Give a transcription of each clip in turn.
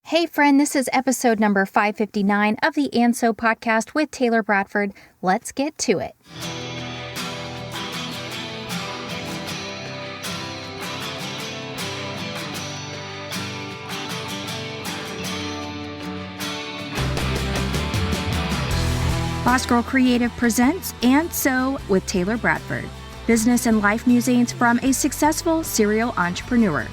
Hey friend, this is episode number 559 of the And So podcast with Taylor Bradford. Let's get to it. Boss Girl Creative presents And So with Taylor Bradford, business and life musings from a successful serial entrepreneur.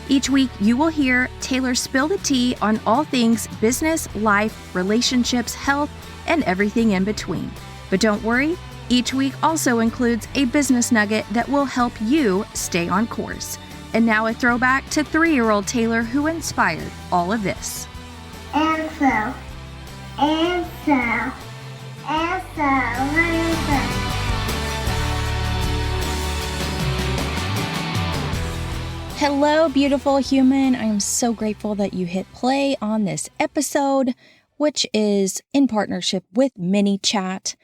Each week, you will hear Taylor spill the tea on all things business, life, relationships, health, and everything in between. But don't worry, each week also includes a business nugget that will help you stay on course. And now a throwback to 3-year-old Taylor who inspired all of this. And so, Hello, beautiful human. I am so grateful that you hit play on this episode, which is in partnership with ManyChat.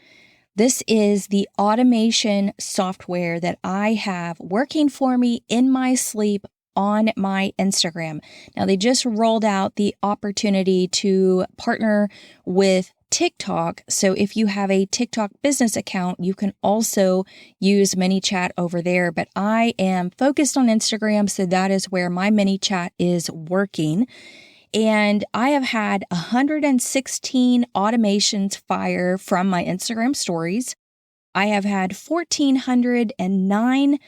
This is the automation software that I have working for me in my sleep on my Instagram. Now, they just rolled out the opportunity to partner with TikTok. So if you have a TikTok business account, you can also use ManyChat over there. But I am focused on Instagram, so that is where my ManyChat is working. And I have had 116 automations fire from my Instagram stories. I have had 1,409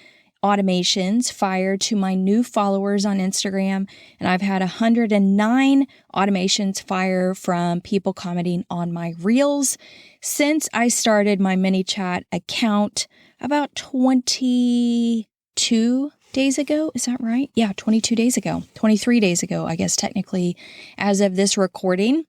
automations fired to my new followers on Instagram, and I've had 109 automations fire from people commenting on my reels since I started my ManyChat account about 22 days ago. Is that right? Yeah, 22 days ago, 23 days ago, I guess technically, as of this recording.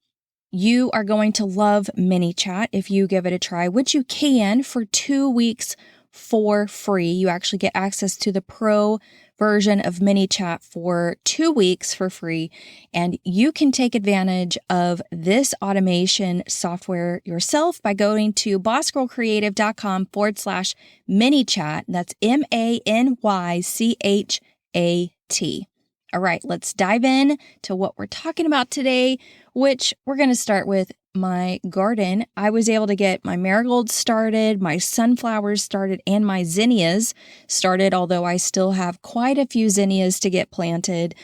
You are going to love ManyChat if you give it a try, which you can for 2 weeks for free. You actually get access to the pro version of ManyChat for 2 weeks for free. And you can take advantage of this automation software yourself by going to bossgirlcreative.com/ManyChat. That's ManyChat. All right, let's dive in to what we're talking about today, which we're going to start with my garden. I was able to get my marigolds started, my sunflowers started, and my zinnias started, although I still have quite a few zinnias to get planted.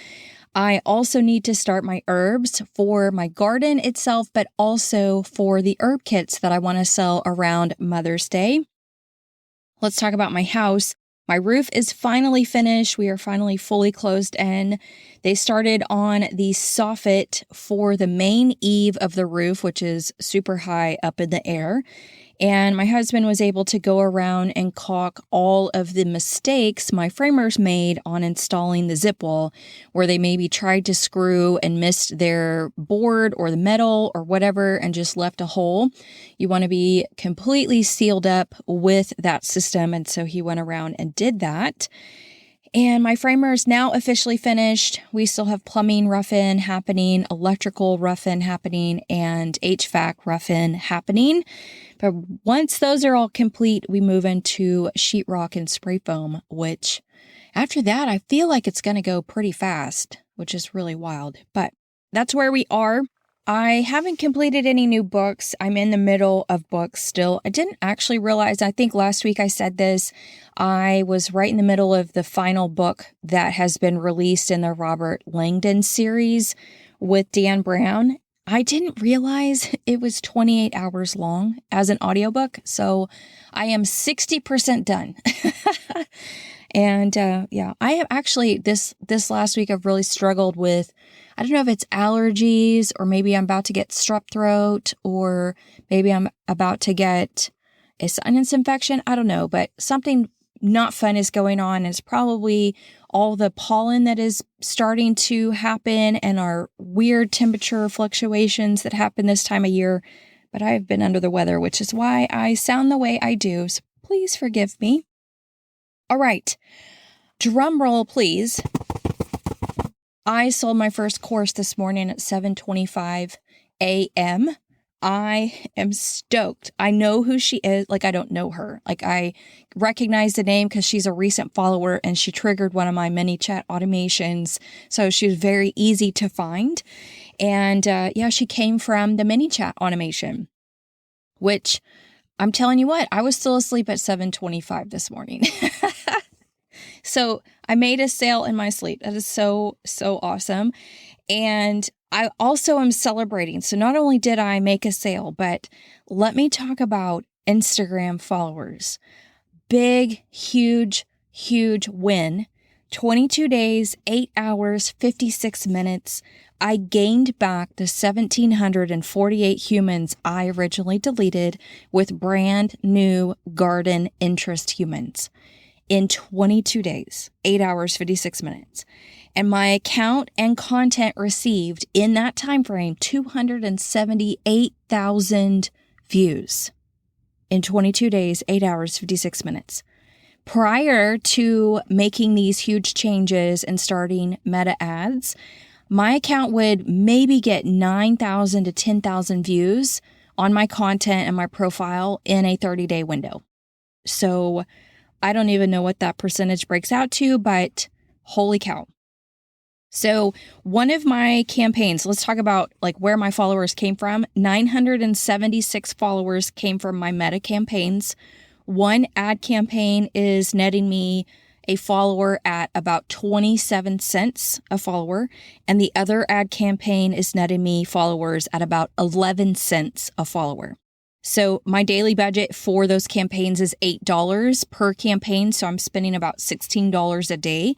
I also need to start my herbs for my garden itself, but also for the herb kits that I want to sell around Mother's Day. Let's talk about my house. My roof is finally finished. We are finally fully closed in. They started on the soffit for the main eave of the roof, which is super high up in the air. And my husband was able to go around and caulk all of the mistakes my framers made on installing the zip wall, where they maybe tried to screw and missed their board or the metal or whatever and just left a hole. You want to be completely sealed up with that system. And so he went around and did that. And my framer is now officially finished. We still have plumbing rough-in happening, electrical rough-in happening, and HVAC rough-in happening. But once those are all complete, we move into sheetrock and spray foam, which after that, I feel like it's going to go pretty fast, which is really wild. But that's where we are. I haven't completed any new books. I'm in the middle of books still. I didn't actually realize, I think last week I said this, I was right in the middle of the final book that has been released in the Robert Langdon series with Dan Brown. I didn't realize it was 28 hours long as an audiobook, so I am 60% done. And I have actually, this last week I've really struggled with, I don't know if it's allergies or maybe I'm about to get strep throat or maybe I'm about to get a sinus infection. I don't know, but something not fun is going on. And it's probably all the pollen that is starting to happen and our weird temperature fluctuations that happen this time of year. But I've been under the weather, which is why I sound the way I do. So please forgive me. All right. Drum roll, please. I sold my first course this morning at 7:25 a.m. I am stoked. I know who she is. Like, I don't know her. Like, I recognize the name because she's a recent follower and she triggered one of my ManyChat automations. So she was very easy to find. And she came from the mini chat automation, which I'm telling you what, I was still asleep at 7:25 this morning. So I made a sale in my sleep. That is so, so awesome. And I also am celebrating. So not only did I make a sale, but let me talk about Instagram followers. Big, huge, huge win. 22 days, 8 hours, 56 minutes. I gained back the 1,748 humans I originally deleted with brand new garden interest humans in 22 days, 8 hours, 56 minutes. And my account and content received in that time frame 278,000 views in 22 days, 8 hours, 56 minutes. Prior to making these huge changes and starting meta ads, my account would maybe get 9,000 to 10,000 views on my content and my profile in a 30-day window. So I don't even know what that percentage breaks out to, but holy cow. So one of my campaigns, let's talk about like where my followers came from. 976 followers came from my meta campaigns. One ad campaign is netting me a follower at about 27 cents a follower, and the other ad campaign is netting me followers at about 11 cents a follower. So my daily budget for those campaigns is $8 per campaign, so I'm spending about $16 a day.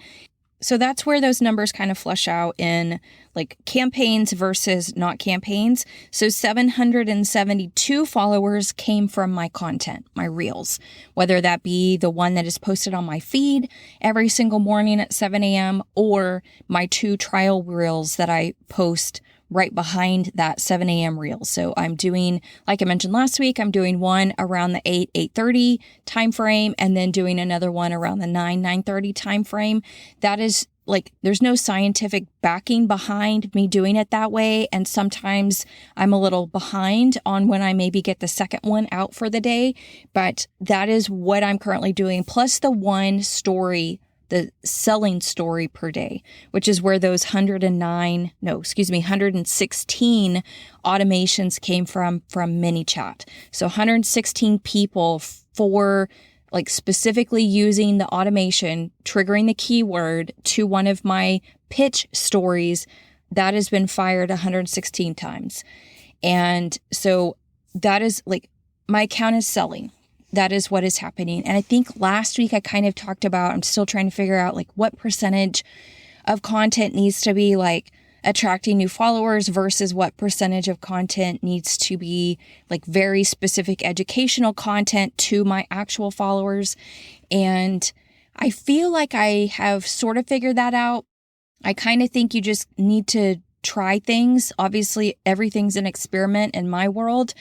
So that's where those numbers kind of flush out in like campaigns versus not campaigns. So 772 followers came from my content, my reels, whether that be the one that is posted on my feed every single morning at 7 a.m. or my 2 trial reels that I post right behind that 7 a.m. reel. So I'm doing, like I mentioned last week, I'm doing one around the 8:30 time frame, and then doing another one around the 9:30 time frame. That is like, there's no scientific backing behind me doing it that way. And sometimes I'm a little behind on when I maybe get the second one out for the day, but that is what I'm currently doing. Plus the one story, the selling story per day, which is where those 116 automations came from ManyChat. So 116 people for like specifically using the automation, triggering the keyword to one of my pitch stories that has been fired 116 times. And so that is like, my account is selling. That is what is happening. And I think last week I kind of talked about, I'm still trying to figure out like what percentage of content needs to be like attracting new followers versus what percentage of content needs to be like very specific educational content to my actual followers. And I feel like I have sort of figured that out. I kind of think you just need to try things. Obviously, everything's an experiment in my world.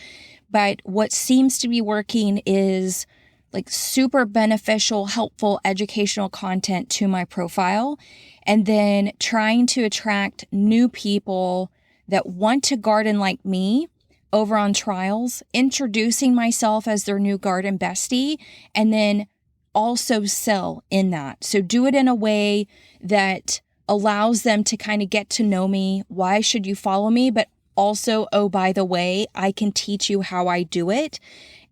But what seems to be working is like super beneficial, helpful, educational content to my profile. And then trying to attract new people that want to garden like me over on trials, introducing myself as their new garden bestie, and then also sell in that. So do it in a way that allows them to kind of get to know me. Why should you follow me? But also, oh, by the way, I can teach you how I do it.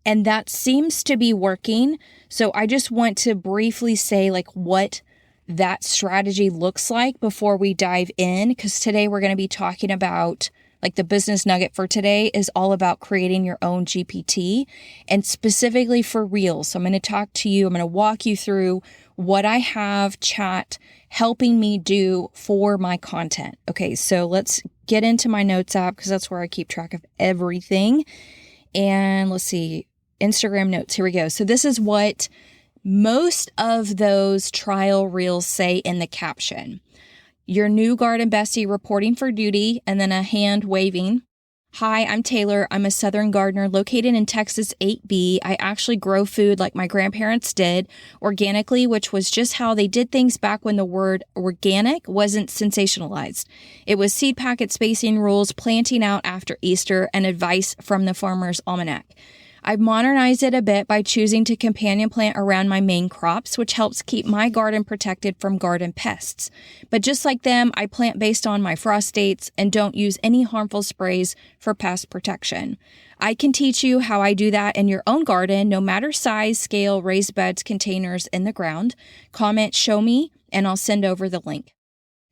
And that seems to be working. So I just want to briefly say like what that strategy looks like before we dive in, because today we're going to be talking about like the business nugget for today is all about creating your own GPT and specifically for Reels. So I'm going to talk to you, I'm going to walk you through what I have Chat helping me do for my content. Okay, so let's get into my notes app because that's where I keep track of everything. And let's see, Instagram notes. Here we go. So this is what most of those trial reels say in the caption. Your new garden bestie reporting for duty, and then a hand waving. Hi, I'm Taylor. I'm a Southern gardener located in Texas 8B. I actually grow food like my grandparents did, organically, which was just how they did things back when the word organic wasn't sensationalized. It was seed packet spacing rules, planting out after Easter, and advice from the Farmer's Almanac. I've modernized it a bit by choosing to companion plant around my main crops, which helps keep my garden protected from garden pests. But just like them, I plant based on my frost dates and don't use any harmful sprays for pest protection. I can teach you how I do that in your own garden, no matter size, scale, raised beds, containers, in the ground. Comment, show me, and I'll send over the link.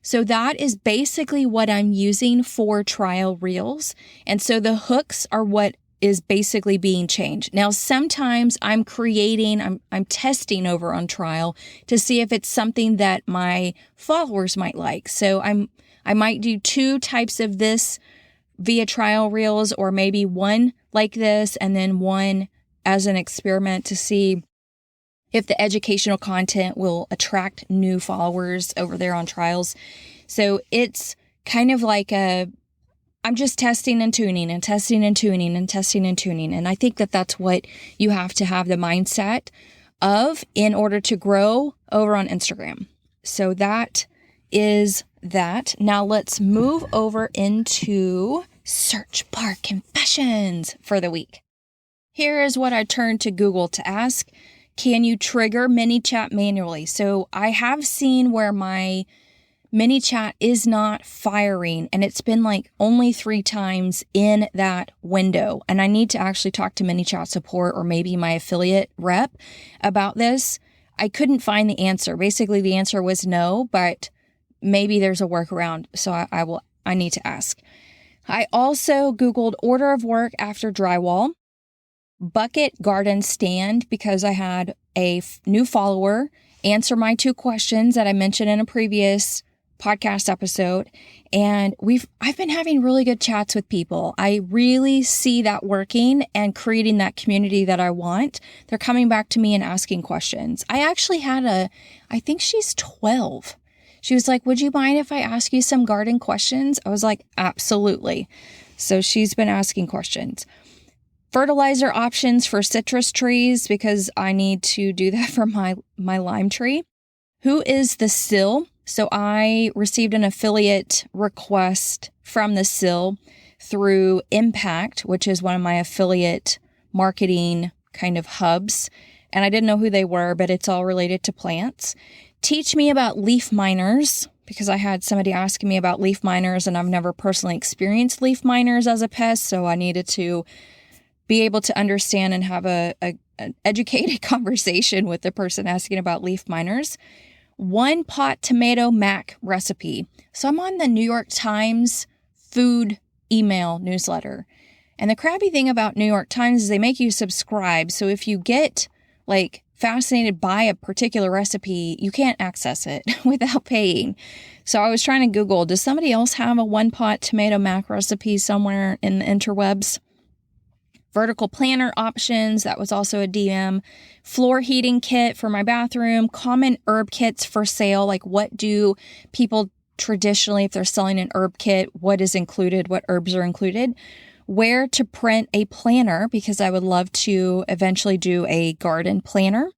So that is basically what I'm using for trial reels. And so the hooks are what is basically being changed. Now, sometimes I'm testing over on trial to see if it's something that my followers might like. So I might do 2 types of this via trial reels, or maybe one like this and then one as an experiment to see if the educational content will attract new followers over there on trials. So it's kind of like I'm just testing and tuning and testing and tuning and testing and tuning. And I think that that's what you have to have the mindset of in order to grow over on Instagram. So that is that. Now let's move over into search bar confessions for the week. Here is what I turned to Google to ask. Can you trigger ManyChat manually? So I have seen where my ManyChat is not firing, and it's been like only 3 times in that window. And I need to actually talk to ManyChat support or maybe my affiliate rep about this. I couldn't find the answer. Basically, the answer was no, but maybe there's a workaround. So I need to ask. I also Googled order of work after drywall, bucket garden stand, because I had a new follower answer my 2 questions that I mentioned in a previous podcast episode. And I've been having really good chats with people. I really see that working and creating that community that I want. They're coming back to me and asking questions. I actually had I think she's 12. She was like, would you mind if I ask you some garden questions? I was like, absolutely. So she's been asking questions. Fertilizer options for citrus trees, because I need to do that for my lime tree. Who is the SIL? So I received an affiliate request from the SIL through Impact, which is one of my affiliate marketing kind of hubs. And I didn't know who they were, but it's all related to plants. Teach me about leaf miners, because I had somebody asking me about leaf miners and I've never personally experienced leaf miners as a pest. So I needed to be able to understand and have an educated conversation with the person asking about leaf miners. 1 pot tomato mac recipe. So I'm on the New York Times food email newsletter. And the crappy thing about New York Times is they make you subscribe. So if you get fascinated by a particular recipe, you can't access it without paying. So I was trying to Google, does somebody else have a 1 pot tomato mac recipe somewhere in the interwebs? Vertical planter options, that was also a DM. Floor heating kit for my bathroom. Common herb kits for sale. Like, what do people traditionally, if they're selling an herb kit, what is included, what herbs are included? Where to print a planner, because I would love to eventually do a garden planner.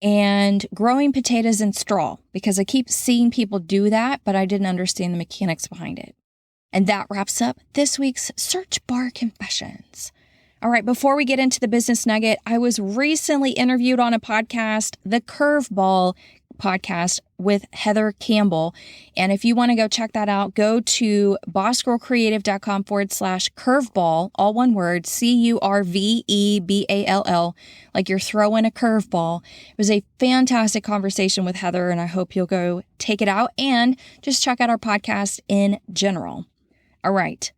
And growing potatoes in straw, because I keep seeing people do that, but I didn't understand the mechanics behind it. And that wraps up this week's Search Bar Confessions. All right, before we get into the business nugget, I was recently interviewed on a podcast, the Curveball podcast with Heather Campbell. And if you want to go check that out, go to bossgirlcreative.com/curveball, all one word, CURVEBALL, like you're throwing a curveball. It was a fantastic conversation with Heather, and I hope you'll go take it out and just check out our podcast in general. All right.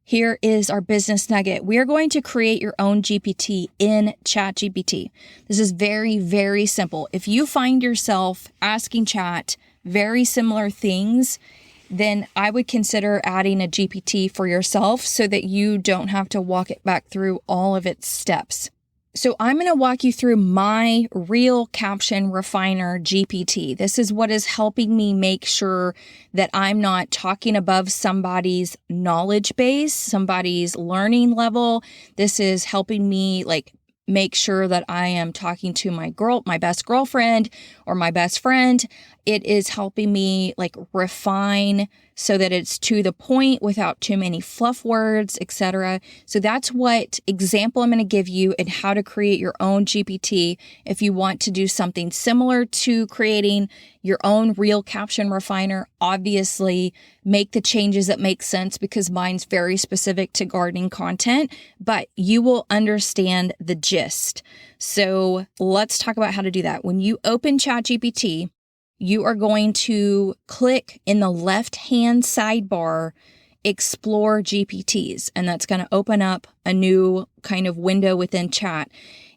Here is our business nugget. We are going to create your own GPT in Chatgpt. This is very, very simple. If you find yourself asking Chat very similar things, then I would consider adding a GPT for yourself so that you don't have to walk it back through all of its steps. So I'm going to walk you through my Real Caption Refiner GPT. This is what is helping me make sure that I'm not talking above somebody's knowledge base, somebody's learning level. This is helping me make sure that I am talking to my best girlfriend or my best friend It is helping me refine so that it's to the point without too many fluff words, etc. So that's what example I'm going to give you and how to create your own GPT if you want to do something similar to creating your own real caption refiner. Obviously, make the changes that make sense because mine's very specific to gardening content, but you will understand the gist. So let's talk about how to do that. When you open Chatgpt, you are going to click in the left-hand sidebar, Explore GPTs, and that's going to open up a new kind of window within Chat.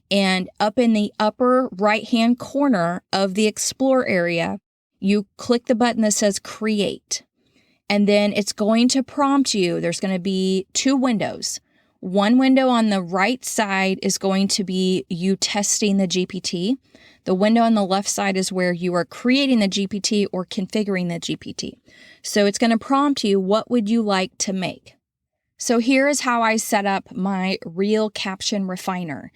And up in the upper right-hand corner of the Explore area, you click the button that says Create. And then it's going to prompt you. There's going to be two windows. One window on the right side is going to be you testing the GPT. The window on the left side is where you are creating the GPT or configuring the GPT. So it's going to prompt you, what would you like to make? So here is how I set up my real caption refiner.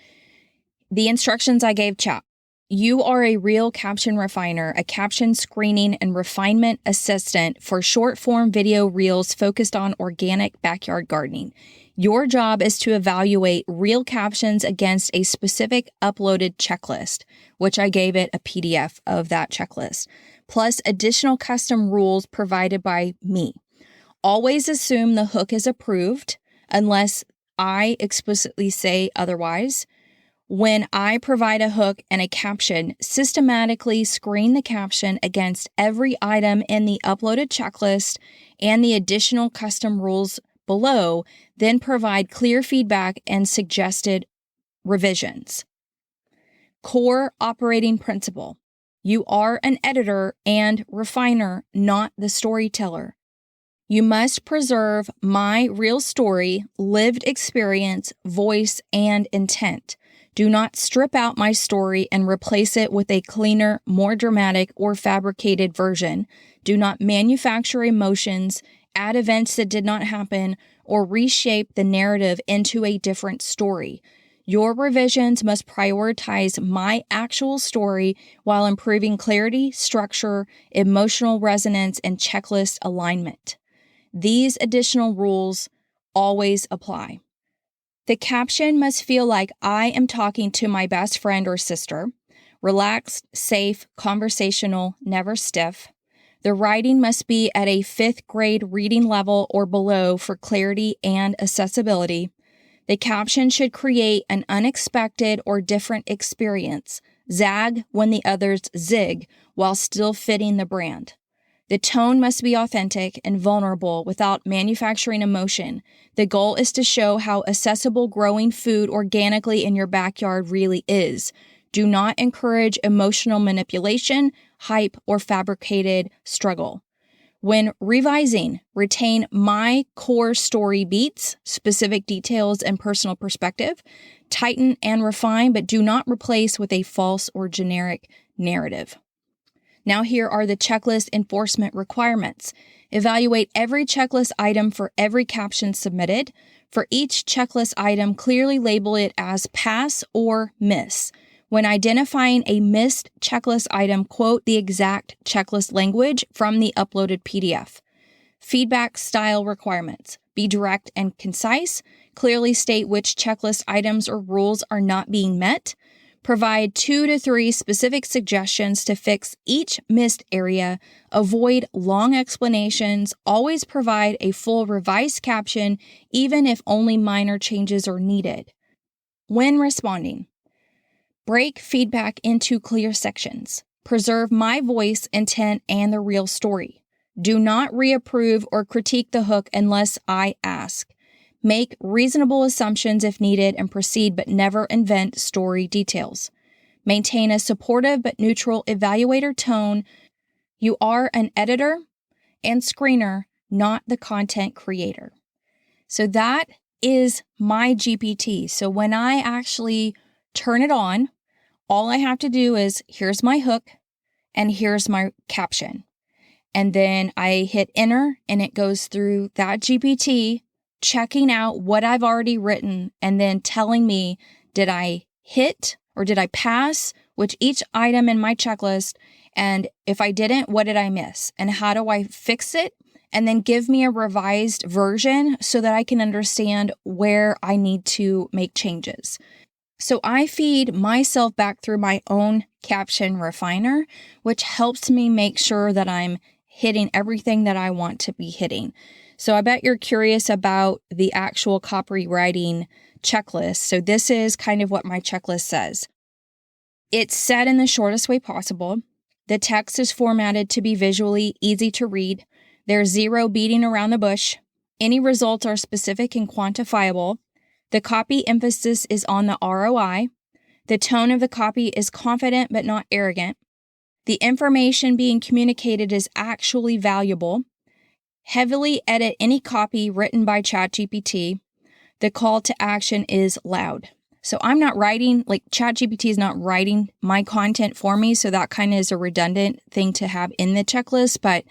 The instructions I gave Chat. You are a real caption refiner, a caption screening and refinement assistant for short-form video reels focused on organic backyard gardening. Your job is to evaluate real captions against a specific uploaded checklist, which I gave it a PDF of that checklist, plus additional custom rules provided by me. Always assume the hook is approved unless I explicitly say otherwise. When I provide a hook and a caption, systematically screen the caption against every item in the uploaded checklist and the additional custom rules below, then provide clear feedback and suggested revisions. Core operating principle. You are an editor and refiner, not the storyteller. You must preserve my real story, lived experience, voice, and intent. Do not strip out my story and replace it with a cleaner, more dramatic, or fabricated version. Do not manufacture emotions, add events that did not happen, or reshape the narrative into a different story. Your revisions must prioritize my actual story while improving clarity, structure, emotional resonance, and checklist alignment. These additional rules always apply. The caption must feel like I am talking to my best friend or sister. Relaxed, safe, conversational, never stiff. The writing must be at a 5th grade reading level or below for clarity and accessibility. The caption should create an unexpected or different experience, zag when the others zig, while still fitting the brand. The tone must be authentic and vulnerable without manufacturing emotion. The goal is to show how accessible growing food organically in your backyard really is. Do not encourage emotional manipulation, hype, or fabricated struggle. When revising, retain my core story beats, specific details, and personal perspective. Tighten and refine, but do not replace with a false or generic narrative. Now here are the checklist enforcement requirements. Evaluate every checklist item for every caption submitted. For each checklist item, clearly label it as pass or miss. When identifying a missed checklist item, quote the exact checklist language from the uploaded PDF. Feedback style requirements. Be direct and concise. Clearly state which checklist items or rules are not being met. Provide 2 to 3 specific suggestions to fix each missed area. Avoid long explanations. Always provide a full revised caption, even if only minor changes are needed. When responding, break feedback into clear sections. Preserve my voice, intent, and the real story. Do not reapprove or critique the hook unless I ask. Make reasonable assumptions if needed and proceed, but never invent story details. Maintain a supportive but neutral evaluator tone. You are an editor and screener, not the content creator. So that is my GPT. So when I actually turn it on, all I have to do is here's my hook and here's my caption. And then I hit enter and it goes through that GPT, checking out what I've already written and then telling me, did I hit or did I pass with each item in my checklist? And if I didn't, what did I miss? And how do I fix it? And then give me a revised version so that I can understand where I need to make changes. So I feed myself back through my own caption refiner, which helps me make sure that I'm hitting everything that I want to be hitting. So I bet you're curious about the actual copywriting checklist. So this is kind of what my checklist says. It's said in the shortest way possible. The text is formatted to be visually easy to read. There's zero beating around the bush. Any results are specific and quantifiable. The copy emphasis is on the ROI. The tone of the copy is confident but not arrogant. The information being communicated is actually valuable. Heavily edit any copy written by Chatgpt. The call to action is loud. So I'm not writing, like Chatgpt is not writing my content for me, so that kind of is a redundant thing to have in the checklist, but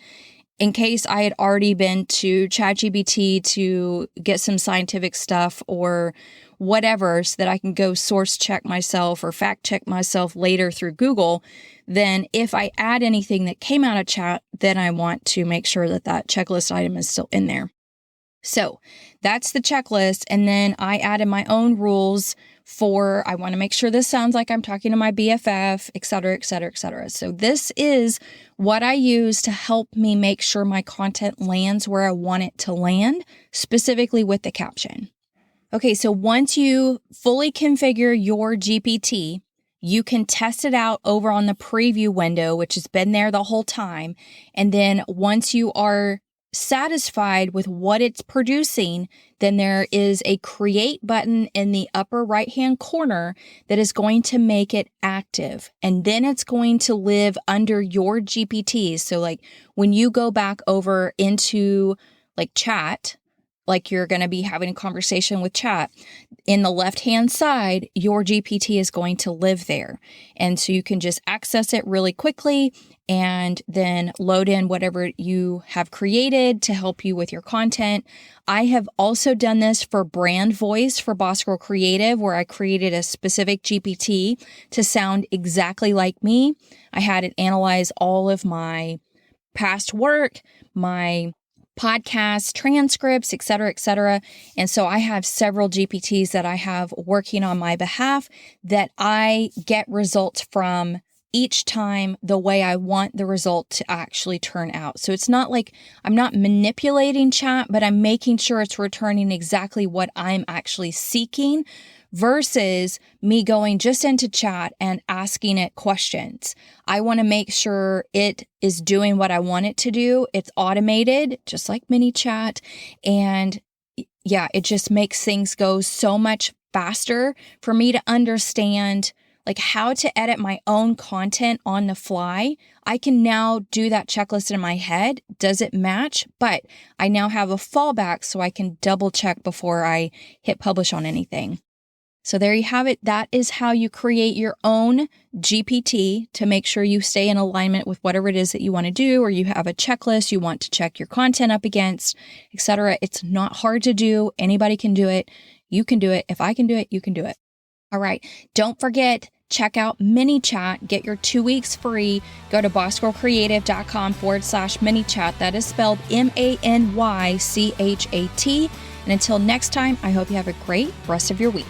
in case I had already been to Chatgpt to get some scientific stuff or whatever so that I can go source check myself or fact check myself later through Google, then if I add anything that came out of chat, then I want to make sure that that checklist item is still in there. So that's the checklist. And then I added my own rules for, I want to make sure this sounds like I'm talking to my BFF, et cetera, et cetera, et cetera. So this is what I use to help me make sure my content lands where I want it to land, specifically with the caption. Okay, so once you fully configure your GPT, you can test it out over on the preview window, which has been there the whole time. And then once you are satisfied with what it's producing, then there is a create button in the upper right-hand corner that is going to make it active. And then it's going to live under your GPT. So like when you go back over into like chat, like you're going to be having a conversation with chat, in the left-hand side, your GPT is going to live there. And so you can just access it really quickly and then load in whatever you have created to help you with your content. I have also done this for brand voice for Boss Girl Creative, where I created a specific GPT to sound exactly like me. I had it analyze all of my past work, my podcasts, transcripts, et cetera, et cetera. And so I have several GPTs that I have working on my behalf that I get results from each time the way I want the result to actually turn out. So it's not like I'm not manipulating chat, but I'm making sure it's returning exactly what I'm actually seeking versus me going just into chat and asking it questions. I want to make sure it is doing what I want it to do. It's automated, just like mini chat. And yeah, it just makes things go so much faster for me to understand like how to edit my own content on the fly. I can now do that checklist in my head. Does it match? But I now have a fallback so I can double check before I hit publish on anything. So there you have it. That is how you create your own GPT to make sure you stay in alignment with whatever it is that you want to do, or you have a checklist you want to check your content up against, etc. It's not hard to do. Anybody can do it. You can do it. If I can do it, you can do it. All right. Don't forget, check out Mini Chat. Get your 2 weeks free. Go to bossgirlcreative.com/mini chat. That is spelled MANYCHAT. And until next time, I hope you have a great rest of your week.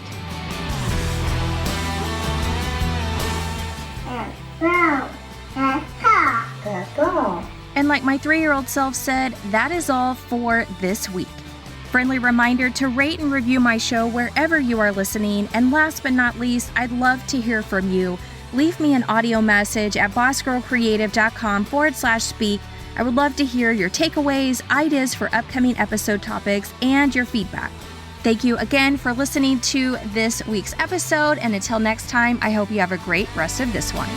And like my 3-year-old self said, that is all for this week. Friendly reminder to rate and review my show wherever you are listening. And last but not least, I'd love to hear from you. Leave me an audio message at bossgirlcreative.com/speak. I would love to hear your takeaways, ideas for upcoming episode topics, and your feedback. Thank you again for listening to this week's episode. And until next time, I hope you have a great rest of this one.